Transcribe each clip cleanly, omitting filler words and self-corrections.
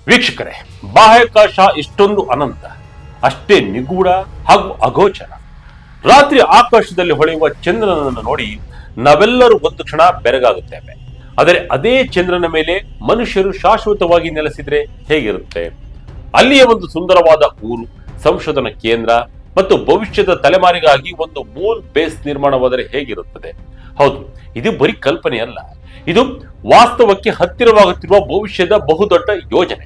ವೀಕ್ಷಕರೇ, ಬಾಹ್ಯಾಕಾಶ ಇಷ್ಟೊಂದು ಅನಂತ, ಅಷ್ಟೇ ನಿಗೂಢ ಹಾಗೂ ಅಗೋಚರ. ರಾತ್ರಿ ಆಕಾಶದಲ್ಲಿ ಹೊಳೆಯುವ ಚಂದ್ರನನ್ನು ನೋಡಿ ನಾವೆಲ್ಲರೂ ಒಂದು ಕ್ಷಣ ಬೆರಗಾಗುತ್ತೇವೆ. ಆದರೆ ಅದೇ ಚಂದ್ರನ ಮೇಲೆ ಮನುಷ್ಯರು ಶಾಶ್ವತವಾಗಿ ನೆಲೆಸಿದ್ರೆ ಹೇಗಿರುತ್ತೆ? ಅಲ್ಲಿಯ ಒಂದು ಸುಂದರವಾದ ಊರು, ಸಂಶೋಧನಾ ಕೇಂದ್ರ ಮತ್ತು ಭವಿಷ್ಯದ ತಲೆಮಾರಿಗಾಗಿ ಒಂದು ಮೂನ್ ಬೇಸ್ ನಿರ್ಮಾಣವಾದರೆ ಹೇಗಿರುತ್ತದೆ? ಹೌದು, ಇದು ಬರೀ ಕಲ್ಪನೆ ಅಲ್ಲ, ಇದು ವಾಸ್ತವಕ್ಕೆ ಹತ್ತಿರವಾಗುತ್ತಿರುವ ಭವಿಷ್ಯದ ಬಹುದೊಡ್ಡ ಯೋಜನೆ.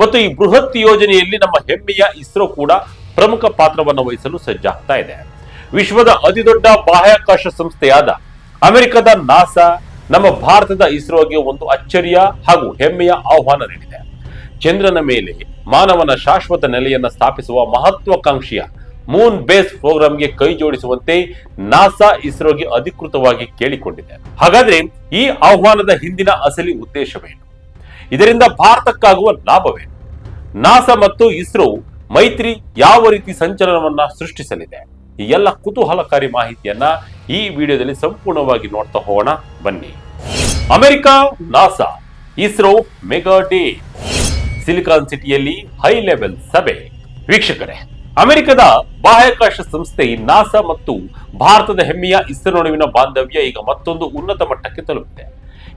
ಮತ್ತು ಈ ಬೃಹತ್ ಯೋಜನೆಯಲ್ಲಿ ನಮ್ಮ ಹೆಮ್ಮೆಯ ಇಸ್ರೋ ಕೂಡ ಪ್ರಮುಖ ಪಾತ್ರವನ್ನು ವಹಿಸಲು ಸಜ್ಜಾಗ್ತಾ ಇದೆ. ವಿಶ್ವದ ಅತಿದೊಡ್ಡ ಬಾಹ್ಯಾಕಾಶ ಸಂಸ್ಥೆಯಾದ ಅಮೆರಿಕದ ನಾಸಾ ನಮ್ಮ ಭಾರತದ ಇಸ್ರೋಗೆ ಒಂದು ಅಚ್ಚರಿಯ ಹಾಗೂ ಹೆಮ್ಮೆಯ ಆಹ್ವಾನ ನೀಡಿದೆ. ಚಂದ್ರನ ಮೇಲೆ ಮಾನವನ ಶಾಶ್ವತ ನೆಲೆಯನ್ನ ಸ್ಥಾಪಿಸುವ ಮಹತ್ವಾಕಾಂಕ್ಷಿಯ ಮೂನ್ ಬೇಸ್ ಪ್ರೋಗ್ರಾಂಗೆ ಕೈ ಜೋಡಿಸುವಂತೆ ನಾಸಾ ಇಸ್ರೋಗೆ ಅಧಿಕೃತವಾಗಿ ಕೇಳಿಕೊಂಡಿದೆ. ಹಾಗಾದ್ರೆ ಈ ಆಹ್ವಾನದ ಹಿಂದಿನ ಅಸಲಿ ಉದ್ದೇಶವೇನು? ಇದರಿಂದ ಭಾರತಕ್ಕಾಗುವ ಲಾಭವೇನು? ನಾಸಾ ಮತ್ತು ಇಸ್ರೋ ಮೈತ್ರಿ ಯಾವ ರೀತಿ ಸಂಚಲನವನ್ನ ಸೃಷ್ಟಿಸಲಿದೆ? ಈ ಎಲ್ಲ ಕುತೂಹಲಕಾರಿ ಮಾಹಿತಿಯನ್ನ ಈ ವಿಡಿಯೋದಲ್ಲಿ ಸಂಪೂರ್ಣವಾಗಿ ನೋಡ್ತಾ ಹೋಗೋಣ, ಬನ್ನಿ. America, NASA, ISRO mega day, silicon ಸಿಟಿಯಲ್ಲಿ ಹೈ ಲೆವೆಲ್ ಸಭೆ. ವೀಕ್ಷಕರೇ, ಅಮೆರಿಕದ ಬಾಹ್ಯಾಕಾಶ ಸಂಸ್ಥೆ ನಾಸಾ ಮತ್ತು ಭಾರತದ ಹೆಮ್ಮೆಯ ಇಸ್ರೋ ನಡುವಿನ ಬಾಂಧವ್ಯ ಈಗ ಮತ್ತೊಂದು ಉನ್ನತ ಮಟ್ಟಕ್ಕೆ ತಲುಪಿದೆ.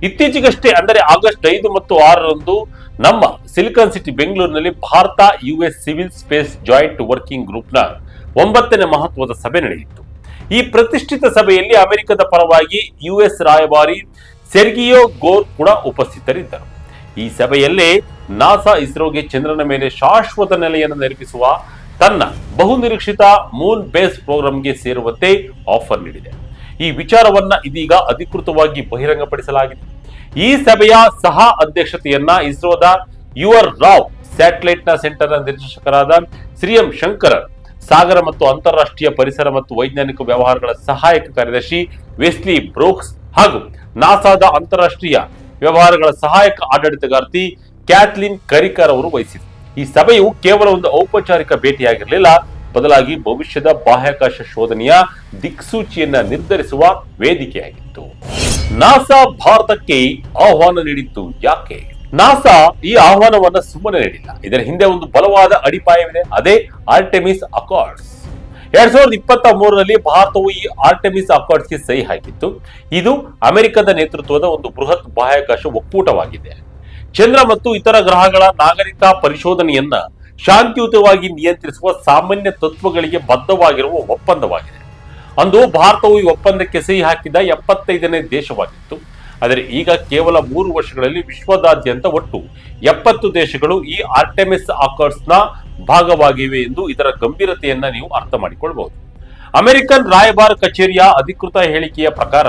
ಇತ್ತೀಚೆಗಷ್ಟೇ ಅಂದರೆ ಆಗಸ್ಟ್ 5 ಮತ್ತು 6ರಂದು ನಮ್ಮ ಸಿಲಿಕಾನ್ ಸಿಟಿ ಬೆಂಗಳೂರಿನಲ್ಲಿ Bharat US civil space joint working ಗ್ರೂಪ್ನ 9ನೇ ಮಹತ್ವದ ಸಭೆ ನಡೆಯಿತು. ಈ ಪ್ರತಿಷ್ಠಿತ ಸಭೆಯಲ್ಲಿ ಅಮೆರಿಕದ ಪರವಾಗಿ ಯುಎಸ್ ರಾಯಭಾರಿ ಸೆರ್ಗಿಯೋ ಗೋರ್ ಕೂಡ ಉಪಸ್ಥಿತರಿದ್ದರು. ಈ ಸಭೆಯಲ್ಲೇ ನಾಸಾ ಇಸ್ರೋಗೆ ಚಂದ್ರನ ಮೇಲೆ ಶಾಶ್ವತ ನೆಲೆಯನ್ನು ನಿರ್ಮಿಸುವ ತನ್ನ ಬಹುನಿರೀಕ್ಷಿತ ಮೂನ್ ಬೇಸ್ ಪ್ರೋಗ್ರಾಂಗೆ ಸೇರುವಂತೆ ಆಫರ್ ನೀಡಿದೆ. ಈ ವಿಚಾರವನ್ನ ಇದೀಗ ಅಧಿಕೃತವಾಗಿ ಬಹಿರಂಗಪಡಿಸಲಾಗಿದೆ. ಈ ಸಭೆಯ ಸಹ ಅಧ್ಯಕ್ಷತೆಯನ್ನ ಇಸ್ರೋದ ಯುಆರ್ ರಾವ್ ಸ್ಯಾಟಲೈಟ್ ನ ಸೆಂಟರ್ನ ನಿರ್ದೇಶಕರಾದ ಶ್ರೀ ಎಂ ಶಂಕರ್, ಸಾಗರ ಮತ್ತು ಅಂತಾರಾಷ್ಟ್ರೀಯ ಪರಿಸರ ಮತ್ತು ವೈಜ್ಞಾನಿಕ ವ್ಯವಹಾರಗಳ ಸಹಾಯಕ ಕಾರ್ಯದರ್ಶಿ ವೆಸ್ಲಿ ಬ್ರೋಕ್ಸ್ ಹಾಗೂ ನಾಸಾದ ಅಂತಾರಾಷ್ಟ್ರೀಯ ವ್ಯವಹಾರಗಳ ಸಹಾಯಕ ಆಡಳಿತಗಾರ್ತಿ ಕ್ಯಾಥ್ಲಿನ್ ಕರಿಕರ್ ಅವರು ವಹಿಸಿದರು. ಈ ಸಭೆಯು ಕೇವಲ ಒಂದು ಔಪಚಾರಿಕ ಭೇಟಿಯಾಗಿರಲಿಲ್ಲ, ಬದಲಾಗಿ ಭವಿಷ್ಯದ ಬಾಹ್ಯಾಕಾಶ ಶೋಧನೆಯ ದಿಕ್ಸೂಚಿಯನ್ನ ನಿರ್ಧರಿಸುವ ವೇದಿಕೆಯಾಗಿತ್ತು. ನಾಸಾ ಭಾರತಕ್ಕೆ ಆಹ್ವಾನ ನೀಡಿದ್ದು ಯಾಕೆ? ನಾಸಾ ಈ ಆಹ್ವಾನವನ್ನ ಸುಮ್ಮನೆ ನೀಡಿಲ್ಲ. ಇದರ ಹಿಂದೆ ಒಂದು ಬಲವಾದ ಅಡಿಪಾಯವಿದೆ, ಅದೇ ಆರ್ಟೆಮಿಸ್ ಅಕಾರ್ಡ್ಸ್. 2023ರಲ್ಲಿ ಭಾರತವು ಈ ಆರ್ಟೆಮಿಸ್ ಅಕಾರ್ಡ್ಸ್ಗೆ ಸಹಿ ಹಾಕಿತ್ತು. ಇದು ಅಮೆರಿಕದ ನೇತೃತ್ವದ ಒಂದು ಬೃಹತ್ ಬಾಹ್ಯಾಕಾಶ ಒಕ್ಕೂಟವಾಗಿದೆ. ಚಂದ್ರ ಮತ್ತು ಇತರ ಗ್ರಹಗಳ ನಾಗರಿಕ ಪರಿಶೋಧನೆಯನ್ನ ಶಾಂತಿಯುತವಾಗಿ ನಿಯಂತ್ರಿಸುವ ಸಾಮಾನ್ಯ ತತ್ವಗಳಿಗೆ ಬದ್ಧವಾಗಿರುವ ಒಪ್ಪಂದವಾಗಿದೆ. ಅಂದು ಭಾರತವು ಈ ಒಪ್ಪಂದಕ್ಕೆ ಸಹಿ ಹಾಕಿದ 75ನೇ ದೇಶವಾಗಿತ್ತು. ಆದರೆ ಈಗ ಕೇವಲ 3 ವರ್ಷಗಳಲ್ಲಿ ವಿಶ್ವದಾದ್ಯಂತ ಒಟ್ಟು 70 ದೇಶಗಳು ಈ ಆರ್ಟೆಮಿಸ್ ಅಕಾರ್ಡ್ಸ್ ನ ಭಾಗವಾಗಿವೆ ಎಂದು ಇದರ ಗಂಭೀರತೆಯನ್ನ ನೀವು ಅರ್ಥ ಮಾಡಿಕೊಳ್ಳಬಹುದು. ಅಮೆರಿಕನ್ ರಾಯಭಾರ ಕಚೇರಿಯ ಅಧಿಕೃತ ಹೇಳಿಕೆಯ ಪ್ರಕಾರ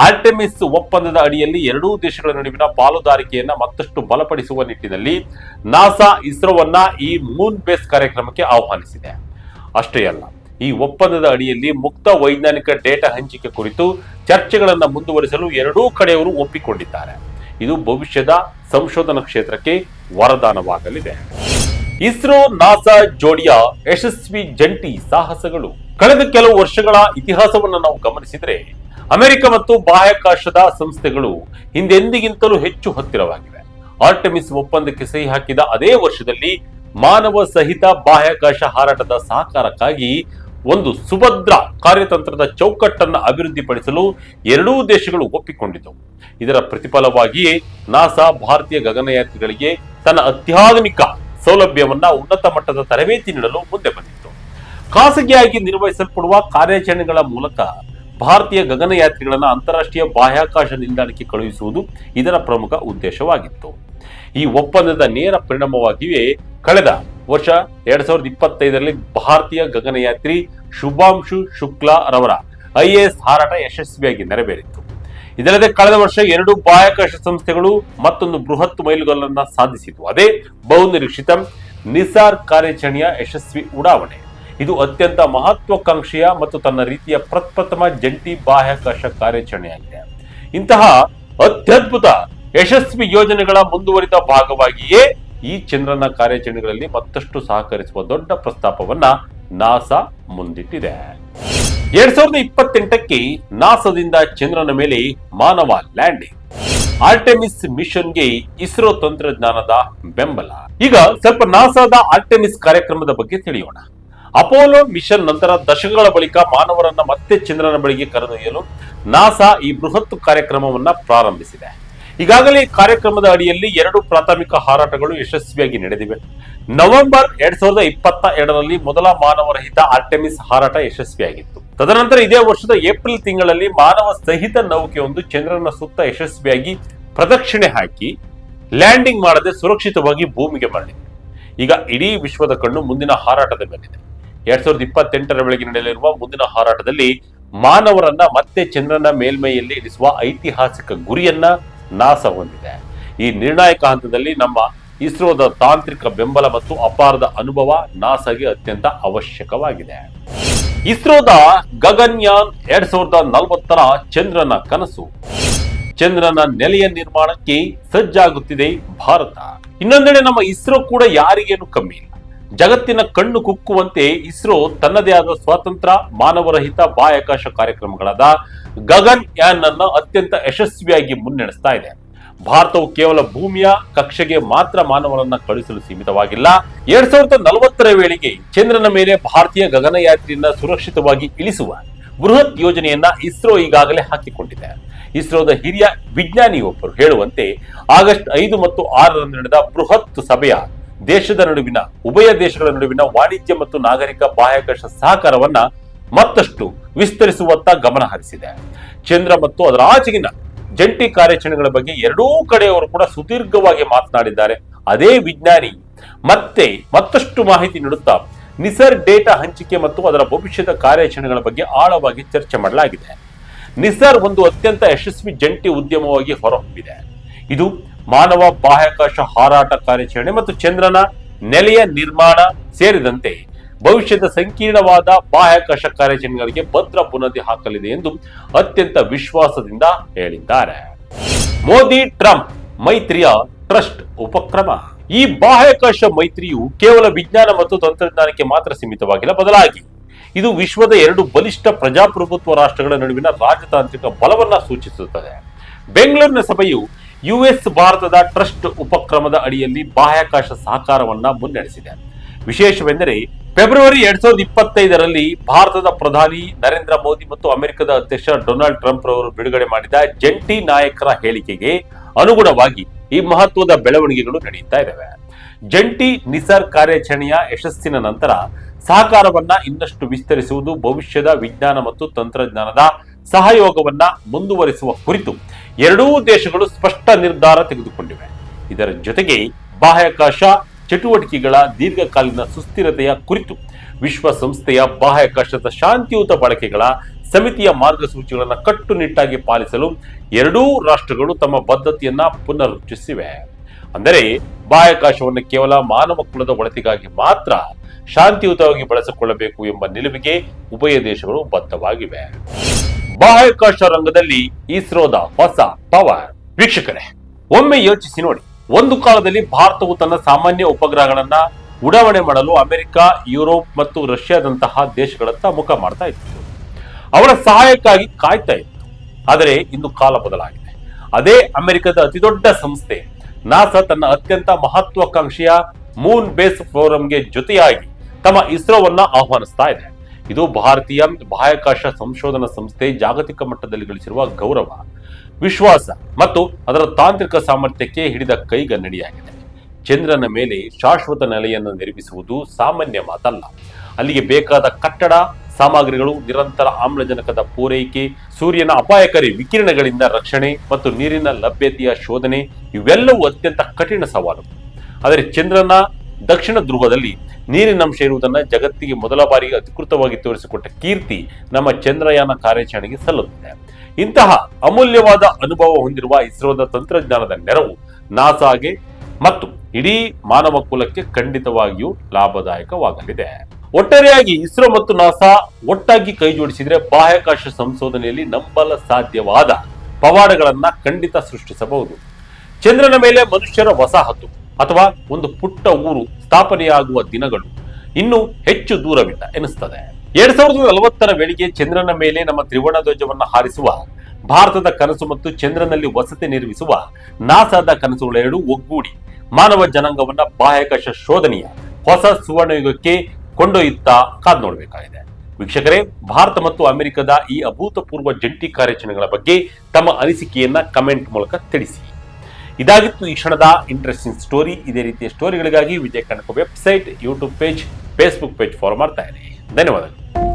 ಆರ್ಟೆಮಿಸ್ ಒಪ್ಪಂದದ ಅಡಿಯಲ್ಲಿ ಎರಡೂ ದೇಶಗಳ ನಡುವಿನ ಪಾಲುದಾರಿಕೆಯನ್ನ ಮತ್ತಷ್ಟು ಬಲಪಡಿಸುವ ನಿಟ್ಟಿನಲ್ಲಿ ನಾಸಾ ಇಸ್ರೋವನ್ನ ಈ ಮೂನ್ ಬೇಸ್ ಕಾರ್ಯಕ್ರಮಕ್ಕೆ ಆಹ್ವಾನಿಸಿದೆ. ಅಷ್ಟೇ ಅಲ್ಲ, ಈ ಒಪ್ಪಂದದ ಅಡಿಯಲ್ಲಿ ಮುಕ್ತ ವೈಜ್ಞಾನಿಕ ಡೇಟಾ ಹಂಚಿಕೆ ಕುರಿತು ಚರ್ಚೆಗಳನ್ನು ಮುಂದುವರಿಸಲು ಎರಡೂ ಕಡೆಯವರು ಒಪ್ಪಿಕೊಂಡಿದ್ದಾರೆ. ಇದು ಭವಿಷ್ಯದ ಸಂಶೋಧನಾ ಕ್ಷೇತ್ರಕ್ಕೆ ವರದಾನವಾಗಲಿದೆ. ಇಸ್ರೋ ನಾಸಾ ಜೋಡಿಯ ಯಶಸ್ವಿ ಜಂಟಿ ಸಾಹಸಗಳು. ಕಳೆದ ಕೆಲವು ವರ್ಷಗಳ ಇತಿಹಾಸವನ್ನು ನಾವು ಗಮನಿಸಿದರೆ ಅಮೆರಿಕ ಮತ್ತು ಬಾಹ್ಯಾಕಾಶದ ಸಂಸ್ಥೆಗಳು ಹಿಂದೆಂದಿಗಿಂತಲೂ ಹೆಚ್ಚು ಹತ್ತಿರವಾಗಿವೆ. ಆರ್ಟೆಮಿಸ್ ಒಪ್ಪಂದಕ್ಕೆ ಸಹಿ ಹಾಕಿದ ಅದೇ ವರ್ಷದಲ್ಲಿ ಮಾನವ ಸಹಿತ ಬಾಹ್ಯಾಕಾಶ ಹಾರಾಟದ ಸಹಕಾರಕ್ಕಾಗಿ ಒಂದು ಸುಭದ್ರ ಕಾರ್ಯತಂತ್ರದ ಚೌಕಟ್ಟನ್ನು ಅಭಿವೃದ್ಧಿಪಡಿಸಲು ಎರಡೂ ದೇಶಗಳು ಒಪ್ಪಿಕೊಂಡಿದ್ದವು. ಇದರ ಪ್ರತಿಫಲವಾಗಿಯೇ ನಾಸಾ ಭಾರತೀಯ ಗಗನಯಾತ್ರಿಗಳಿಗೆ ತನ್ನ ಅತ್ಯಾಧುನಿಕ ಸೌಲಭ್ಯವನ್ನ ಉನ್ನತ ಮಟ್ಟದ ತರಬೇತಿ ನೀಡಲು ಮುಂದೆ ಬಂದಿತ್ತು. ಖಾಸಗಿಯಾಗಿ ನಿರ್ವಹಿಸಲ್ಪಡುವ ಕಾರ್ಯಾಚರಣೆಗಳ ಮೂಲಕ ಭಾರತೀಯ ಗಗನಯಾತ್ರಿಗಳನ್ನ ಅಂತಾರಾಷ್ಟ್ರೀಯ ಬಾಹ್ಯಾಕಾಶ ನಿಲ್ದಾಣಕ್ಕೆ ಕಳುಹಿಸುವುದು ಇದರ ಪ್ರಮುಖ ಉದ್ದೇಶವಾಗಿತ್ತು. ಈ ಒಪ್ಪಂದದ ನೇರ ಪರಿಣಾಮವಾಗಿಯೇ ಕಳೆದ ವರ್ಷ 2025ರಲ್ಲಿ ಭಾರತೀಯ ಗಗನಯಾತ್ರಿ ಶುಭಾಂಶು ಶುಕ್ಲಾ ರವರ IAS ಹಾರಾಟ ಯಶಸ್ವಿಯಾಗಿ ನೆರವೇರಿತ್ತು. ಇದಲ್ಲದೆ ಕಳೆದ ವರ್ಷ 2 ಬಾಹ್ಯಾಕಾಶ ಸಂಸ್ಥೆಗಳು ಮತ್ತೊಂದು ಬೃಹತ್ ಮೈಲುಗಲ್ಲನ್ನ ಸಾಧಿಸಿತು. ಅದೇ ಬಹುನಿರೀಕ್ಷಿತ ನಿಸಾರ್ ಕಾರ್ಯಾಚರಣೆಯ ಯಶಸ್ವಿ ಉಡಾವಣೆ. ಇದು ಅತ್ಯಂತ ಮಹತ್ವಾಕಾಂಕ್ಷೆಯ ಮತ್ತು ತನ್ನ ರೀತಿಯ ಪ್ರಪ್ರಥಮ ಜಂಟಿ ಬಾಹ್ಯಾಕಾಶ ಕಾರ್ಯಾಚರಣೆಯಾಗಿದೆ. ಇಂತಹ ಅತ್ಯದ್ಭುತ ಯಶಸ್ವಿ ಯೋಜನೆಗಳ ಮುಂದುವರಿದ ಭಾಗವಾಗಿಯೇ ಈ ಚಂದ್ರನ ಕಾರ್ಯಾಚರಣೆಗಳಲ್ಲಿ ಮತ್ತಷ್ಟು ಸಹಕರಿಸುವ ದೊಡ್ಡ ಪ್ರಸ್ತಾಪವನ್ನ ನಾಸಾ ಮುಂದಿಟ್ಟಿದೆ. 2028ಕ್ಕೆ ನಾಸಾದಿಂದ ಚಂದ್ರನ ಮೇಲೆ ಮಾನವ ಲ್ಯಾಂಡಿಂಗ್. ಆರ್ಟೆಮಿಸ್ ಮಿಷನ್ಗೆ ಇಸ್ರೋ ತಂತ್ರಜ್ಞಾನದ ಬೆಂಬಲ. ಈಗ ಸ್ವಲ್ಪ ನಾಸಾದ ಆರ್ಟೆಮಿಸ್ ಕಾರ್ಯಕ್ರಮದ ಬಗ್ಗೆ ತಿಳಿಯೋಣ. ಅಪೋಲೋ ಮಿಷನ್ ನಂತರ ದಶಕಗಳ ಬಳಿಕ ಮಾನವರನ್ನ ಮತ್ತೆ ಚಂದ್ರನ ಬಳಿಗೆ ಕರೆದೊಯ್ಯಲು ನಾಸಾ ಈ ಬೃಹತ್ ಕಾರ್ಯಕ್ರಮವನ್ನ ಪ್ರಾರಂಭಿಸಿದೆ. ಈಗಾಗಲೇ ಈ ಕಾರ್ಯಕ್ರಮದ ಅಡಿಯಲ್ಲಿ 2 ಪ್ರಾಥಮಿಕ ಹಾರಾಟಗಳು ಯಶಸ್ವಿಯಾಗಿ ನಡೆದಿವೆ. ನವೆಂಬರ್ 2022ರಲ್ಲಿ ಮೊದಲ ಮಾನವರಹಿತ ಆರ್ಟೆಮಿಸ್ ಹಾರಾಟ ಯಶಸ್ವಿಯಾಗಿತ್ತು. ತದನಂತರ ಇದೇ ವರ್ಷದ ಏಪ್ರಿಲ್ ತಿಂಗಳಲ್ಲಿ ಮಾನವ ಸಹಿತ ನೌಕೆಯೊಂದು ಚಂದ್ರನ ಸುತ್ತ ಯಶಸ್ವಿಯಾಗಿ ಪ್ರದಕ್ಷಿಣೆ ಹಾಕಿ ಲ್ಯಾಂಡಿಂಗ್ ಮಾಡದೆ ಸುರಕ್ಷಿತವಾಗಿ ಭೂಮಿಗೆ ಮರಳಿದೆ. ಈಗ ಇಡೀ ವಿಶ್ವದ ಕಣ್ಣು ಮುಂದಿನ ಹಾರಾಟದ ಮೇಲಿದೆ. 2028ರ ವೇಳೆಗೆ ನಡೆಯಲಿರುವ ಮುಂದಿನ ಹಾರಾಟದಲ್ಲಿ ಮಾನವರನ್ನ ಮತ್ತೆ ಚಂದ್ರನ ಮೇಲ್ಮೈಯಲ್ಲಿ ಇಳಿಸುವ ಐತಿಹಾಸಿಕ ಗುರಿಯನ್ನ ನಾಸಾ ಹೊಂದಿದೆ. ಈ ನಿರ್ಣಾಯಕ ಹಂತದಲ್ಲಿ ನಮ್ಮ ಇಸ್ರೋದ ತಾಂತ್ರಿಕ ಬೆಂಬಲ ಮತ್ತು ಅಪಾರದ ಅನುಭವ ನಾಸಾಗೆ ಅತ್ಯಂತ ಅವಶ್ಯಕವಾಗಿದೆ. ಇಸ್ರೋದ ಗಗನ್ಯಾನ್ 2040ರ ಚಂದ್ರನ ಕನಸು. ಚಂದ್ರನ ನೆಲೆಯ ನಿರ್ಮಾಣಕ್ಕೆ ಸಜ್ಜಾಗುತ್ತಿದೆ ಭಾರತ. ಇನ್ನೊಂದೆಡೆ ನಮ್ಮ ಇಸ್ರೋ ಕೂಡ ಯಾರಿಗೇನು ಕಮ್ಮಿ ಇಲ್ಲ. ಜಗತ್ತಿನ ಕಣ್ಣು ಕುಕ್ಕುವಂತೆ ಇಸ್ರೋ ತನ್ನದೇ ಆದ ಸ್ವತಂತ್ರ ಮಾನವರಹಿತ ಬಾಹ್ಯಾಕಾಶ ಕಾರ್ಯಕ್ರಮಗಳಾದ ಗಗನ್ ಯಾನ್ ಅನ್ನು ಅತ್ಯಂತ ಯಶಸ್ವಿಯಾಗಿ ಮುನ್ನಡೆಸ್ತಾ ಇದೆ. ಭಾರತವು ಕೇವಲ ಭೂಮಿಯ ಕಕ್ಷೆಗೆ ಮಾತ್ರ ಮಾನವರನ್ನ ಕಳುಹಿಸಲು ಸೀಮಿತವಾಗಿಲ್ಲ. 2040ರ ವೇಳೆಗೆ ಚಂದ್ರನ ಮೇಲೆ ಭಾರತೀಯ ಗಗನಯಾತ್ರಿಯನ್ನ ಸುರಕ್ಷಿತವಾಗಿ ಇಳಿಸುವ ಬೃಹತ್ ಯೋಜನೆಯನ್ನ ಇಸ್ರೋ ಈಗಾಗಲೇ ಹಾಕಿಕೊಂಡಿದೆ. ಇಸ್ರೋದ ಹಿರಿಯ ವಿಜ್ಞಾನಿಯೊಬ್ಬರು ಹೇಳುವಂತೆ ಆಗಸ್ಟ್ 5 ಮತ್ತು 6ರಂದು ನಡೆದ ಬೃಹತ್ ಸಭೆಯ ಉಭಯ ದೇಶಗಳ ನಡುವಿನ ವಾಣಿಜ್ಯ ಮತ್ತು ನಾಗರಿಕ ಬಾಹ್ಯಾಕಾಶ ಸಹಕಾರವನ್ನ ಮತ್ತಷ್ಟು ವಿಸ್ತರಿಸುವತ್ತ ಗಮನ ಹರಿಸಿದೆ. ಚಂದ್ರ ಮತ್ತು ಅದರ ಆಚೆಗಿನ ಜಂಟಿ ಕಾರ್ಯಾಚರಣೆಗಳ ಬಗ್ಗೆ ಎರಡೂ ಕಡೆಯವರು ಕೂಡ ಸುದೀರ್ಘವಾಗಿ ಮಾತನಾಡಿದ್ದಾರೆ. ಅದೇ ವಿಜ್ಞಾನಿ ಮತ್ತಷ್ಟು ಮಾಹಿತಿ ನೀಡುತ್ತಾ ನಿಸರ್ ಡೇಟಾ ಹಂಚಿಕೆ ಮತ್ತು ಅದರ ಭವಿಷ್ಯದ ಕಾರ್ಯಾಚರಣೆಗಳ ಬಗ್ಗೆ ಆಳವಾಗಿ ಚರ್ಚೆ ಮಾಡಲಾಗಿದೆ. ನಿಸರ್ ಒಂದು ಅತ್ಯಂತ ಯಶಸ್ವಿ ಜಂಟಿ ಉದ್ಯಮವಾಗಿ ಹೊರಹೊಮ್ಮಿದೆ. ಇದು ಮಾನವ ಬಾಹ್ಯಾಕಾಶ ಹಾರಾಟ ಕಾರ್ಯಾಚರಣೆ ಮತ್ತು ಚಂದ್ರನ ನೆಲೆಯ ನಿರ್ಮಾಣ ಸೇರಿದಂತೆ ಭವಿಷ್ಯದ ಸಂಕೀರ್ಣವಾದ ಬಾಹ್ಯಾಕಾಶ ಕಾರ್ಯಾಚರಣೆಗಳಿಗೆ ಭದ್ರ ಬುನಾದಿ ಹಾಕಲಿದೆ ಎಂದು ಅತ್ಯಂತ ವಿಶ್ವಾಸದಿಂದ ಹೇಳಿದ್ದಾರೆ. ಮೋದಿ ಟ್ರಂಪ್ ಮೈತ್ರಿಯ ಟ್ರಸ್ಟ್ ಉಪಕ್ರಮ. ಈ ಬಾಹ್ಯಾಕಾಶ ಮೈತ್ರಿಯು ಕೇವಲ ವಿಜ್ಞಾನ ಮತ್ತು ತಂತ್ರಜ್ಞಾನಕ್ಕೆ ಮಾತ್ರ ಸೀಮಿತವಾಗಿಲ್ಲ, ಬದಲಾಗಿ ಇದು ವಿಶ್ವದ 2 ಬಲಿಷ್ಠ ಪ್ರಜಾಪ್ರಭುತ್ವ ರಾಷ್ಟ್ರಗಳ ನಡುವಿನ ರಾಜತಾಂತ್ರಿಕ ಬಲವನ್ನ ಸೂಚಿಸುತ್ತದೆ. ಬೆಂಗಳೂರಿನ ಸಭೆಯು ಯುಎಸ್ ಭಾರತದ ಟ್ರಸ್ಟ್ ಉಪಕ್ರಮದ ಅಡಿಯಲ್ಲಿ ಬಾಹ್ಯಾಕಾಶ ಸಹಕಾರವನ್ನ ಮುನ್ನಡೆಸಿದೆ. ವಿಶೇಷವೆಂದರೆ ಫೆಬ್ರವರಿ 2025ರಲ್ಲಿ ಭಾರತದ ಪ್ರಧಾನಿ ನರೇಂದ್ರ ಮೋದಿ ಮತ್ತು ಅಮೆರಿಕದ ಅಧ್ಯಕ್ಷ ಡೊನಾಲ್ಡ್ ಟ್ರಂಪ್ ರವರು ಬಿಡುಗಡೆ ಮಾಡಿದ ಜಂಟಿ ನಾಯಕರ ಹೇಳಿಕೆಗೆ ಅನುಗುಣವಾಗಿ ಈ ಮಹತ್ವದ ಬೆಳವಣಿಗೆಗಳು ನಡೆಯುತ್ತಾ ಇದ್ದಾವೆ. ಜಂಟಿ ನಿಸರ್ ಕಾರ್ಯಾಚರಣೆಯ ಯಶಸ್ಸಿನ ನಂತರ ಸಹಕಾರವನ್ನ ಇನ್ನಷ್ಟು ವಿಸ್ತರಿಸುವುದು, ಭವಿಷ್ಯದ ವಿಜ್ಞಾನ ಮತ್ತು ತಂತ್ರಜ್ಞಾನದ ಸಹಯೋಗವನ್ನ ಮುಂದುವರಿಸುವ ಕುರಿತು ಎರಡೂ ದೇಶಗಳು ಸ್ಪಷ್ಟ ನಿರ್ಧಾರ ತೆಗೆದುಕೊಂಡಿವೆ. ಇದರ ಜೊತೆಗೆ ಬಾಹ್ಯಾಕಾಶ ಚಟುವಟಿಕೆಗಳ ದೀರ್ಘಕಾಲೀನ ಸುಸ್ಥಿರತೆಯ ಕುರಿತು ವಿಶ್ವಸಂಸ್ಥೆಯ ಬಾಹ್ಯಾಕಾಶದ ಶಾಂತಿಯುತ ಬಳಕೆಗಳ ಸಮಿತಿಯ ಮಾರ್ಗಸೂಚಿಗಳನ್ನು ಕಟ್ಟುನಿಟ್ಟಾಗಿ ಪಾಲಿಸಲು ಎರಡೂ ರಾಷ್ಟ್ರಗಳು ತಮ್ಮ ಬದ್ಧತೆಯನ್ನ ಪುನರುಚ್ಚರಿಸಿವೆ. ಅಂದರೆ ಬಾಹ್ಯಾಕಾಶವನ್ನು ಕೇವಲ ಮಾನವ ಕುಲದ ಒಳಿತಿಗಾಗಿ ಮಾತ್ರ ಶಾಂತಿಯುತವಾಗಿ ಬಳಸಿಕೊಳ್ಳಬೇಕು ಎಂಬ ನಿಲುವಿಗೆ ಉಭಯ ದೇಶಗಳು ಬದ್ಧವಾಗಿವೆ. ಬಾಹ್ಯಾಕಾಶ ರಂಗದಲ್ಲಿ ಇಸ್ರೋದ ಹೊಸ ಪವರ್. ವೀಕ್ಷಕರೇ, ಒಮ್ಮೆ ಯೋಚಿಸಿ ನೋಡಿ. ಒಂದು ಕಾಲದಲ್ಲಿ ಭಾರತವು ತನ್ನ ಸಾಮಾನ್ಯ ಉಪಗ್ರಹಗಳನ್ನ ಉಡಾವಣೆ ಮಾಡಲು ಅಮೆರಿಕ, ಯುರೋಪ್ ಮತ್ತು ರಷ್ಯಾದಂತಹ ದೇಶಗಳತ್ತ ಮುಖ ಮಾಡ್ತಾ ಇತ್ತು. ಅವರ ಸಹಾಯಕ್ಕಾಗಿ ಕಾಯ್ತಾ ಇತ್ತು. ಆದರೆ ಇಂದು ಕಾಲ ಬದಲಾಗಿದೆ. ಅದೇ ಅಮೆರಿಕದ ಅತಿದೊಡ್ಡ ಸಂಸ್ಥೆ ನಾಸಾ ತನ್ನ ಅತ್ಯಂತ ಮಹತ್ವಾಕಾಂಕ್ಷೆಯ ಮೂನ್ ಬೇಸ್ ಫೋರಂಗೆ ಜೊತೆಯಾಗಿ ತಮ್ಮ ಇಸ್ರೋವನ್ನ ಆಹ್ವಾನಿಸ್ತಾ ಇದೆ. ಇದು ಭಾರತೀಯ ಬಾಹ್ಯಾಕಾಶ ಸಂಶೋಧನಾ ಸಂಸ್ಥೆ ಜಾಗತಿಕ ಮಟ್ಟದಲ್ಲಿ ಗಳಿಸಿರುವ ಗೌರವ, ವಿಶ್ವಾಸ ಮತ್ತು ಅದರ ತಾಂತ್ರಿಕ ಸಾಮರ್ಥ್ಯಕ್ಕೆ ಹಿಡಿದ ಕೈಗನ್ನಡಿಯಾಗಿದೆ. ಚಂದ್ರನ ಮೇಲೆ ಶಾಶ್ವತ ನೆಲೆಯನ್ನು ನಿರ್ಮಿಸುವುದು ಸಾಮಾನ್ಯ ಮಾತಲ್ಲ. ಅಲ್ಲಿಗೆ ಬೇಕಾದ ಕಟ್ಟಡ ಸಾಮಗ್ರಿಗಳು, ನಿರಂತರ ಆಮ್ಲಜನಕದ ಪೂರೈಕೆ, ಸೂರ್ಯನ ಅಪಾಯಕಾರಿ ವಿಕಿರಣಗಳಿಂದ ರಕ್ಷಣೆ ಮತ್ತು ನೀರಿನ ಲಭ್ಯತೆಯ ಶೋಧನೆ ಇವೆಲ್ಲವೂ ಅತ್ಯಂತ ಕಠಿಣ ಸವಾಲು. ಆದರೆ ಚಂದ್ರನ ದಕ್ಷಿಣ ಧ್ರುವದಲ್ಲಿ ನೀರಿನಂಶ ಇರುವುದನ್ನು ಜಗತ್ತಿಗೆ ಮೊದಲ ಬಾರಿಗೆ ಅಧಿಕೃತವಾಗಿ ತೋರಿಸಿಕೊಟ್ಟ ಕೀರ್ತಿ ನಮ್ಮ ಚಂದ್ರಯಾನ ಕಾರ್ಯಾಚರಣೆಗೆ ಸಲ್ಲುತ್ತದೆ. ಇಂತಹ ಅಮೂಲ್ಯವಾದ ಅನುಭವ ಹೊಂದಿರುವ ಇಸ್ರೋದ ತಂತ್ರಜ್ಞಾನದ ನೆರವು ನಾಸಾಗೆ ಮತ್ತು ಇಡೀ ಮಾನವ ಕುಲಕ್ಕೆ ಖಂಡಿತವಾಗಿಯೂ ಲಾಭದಾಯಕವಾಗಲಿದೆ. ಒಟ್ಟಾರೆಯಾಗಿ ಇಸ್ರೋ ಮತ್ತು ನಾಸಾ ಒಟ್ಟಾಗಿ ಕೈ ಜೋಡಿಸಿದ್ರೆ ಬಾಹ್ಯಾಕಾಶ ಸಂಶೋಧನೆಯಲ್ಲಿ ನಂಬಲು ಸಾಧ್ಯವಾದ ಪವಾಡಗಳನ್ನ ಖಂಡಿತ ಸೃಷ್ಟಿಸಬಹುದು. ಚಂದ್ರನ ಮೇಲೆ ಮನುಷ್ಯರ ವಸಾಹತು ಅಥವಾ ಒಂದು ಪುಟ್ಟ ಊರು ಸ್ಥಾಪನೆಯಾಗುವ ದಿನಗಳು ಇನ್ನೂ ಹೆಚ್ಚು ದೂರವಿಲ್ಲ ಎನಿಸ್ತದೆ. 2040ರ ವೇಳೆಗೆ ಚಂದ್ರನ ಮೇಲೆ ನಮ್ಮ ತ್ರಿವರ್ಣ ಧ್ವಜವನ್ನು ಹಾರಿಸುವ ಭಾರತದ ಕನಸು ಮತ್ತು ಚಂದ್ರನಲ್ಲಿ ವಸತಿ ನಿರ್ಮಿಸುವ ನಾಸಾದ ಕನಸುಗಳೆರಡು ಒಗ್ಗೂಡಿ ಮಾನವ ಜನಾಂಗವನ್ನ ಬಾಹ್ಯಾಕಾಶ ಶೋಧನೆಯ ಹೊಸ ಸುವರ್ಣಯುಗಕ್ಕೆ ಕೊಂಡೊಯ್ಯುತ್ತಾ ಕಾದ್ ನೋಡಬೇಕಾಗಿದೆ. ವೀಕ್ಷಕರೇ, ಭಾರತ ಮತ್ತು ಅಮೆರಿಕದ ಈ ಅಭೂತಪೂರ್ವ ಜಂಟಿ ಕಾರ್ಯಾಚರಣೆಗಳ ಬಗ್ಗೆ ತಮ್ಮ ಅನಿಸಿಕೆಯನ್ನ ಕಮೆಂಟ್ ಮೂಲಕ ತಿಳಿಸಿ. ಇದಾಗಿತ್ತು ಈ ಕ್ಷಣದ ಇಂಟ್ರೆಸ್ಟಿಂಗ್ ಸ್ಟೋರಿ. ಇದೇ ರೀತಿಯ ಸ್ಟೋರಿಗಳಿಗಾಗಿ ವಿಜಯ ಕನಕ website, YouTube page, Facebook page follow ಮಾಡ್ತಾ ಇರಿ. ಧನ್ಯವಾದಗಳು.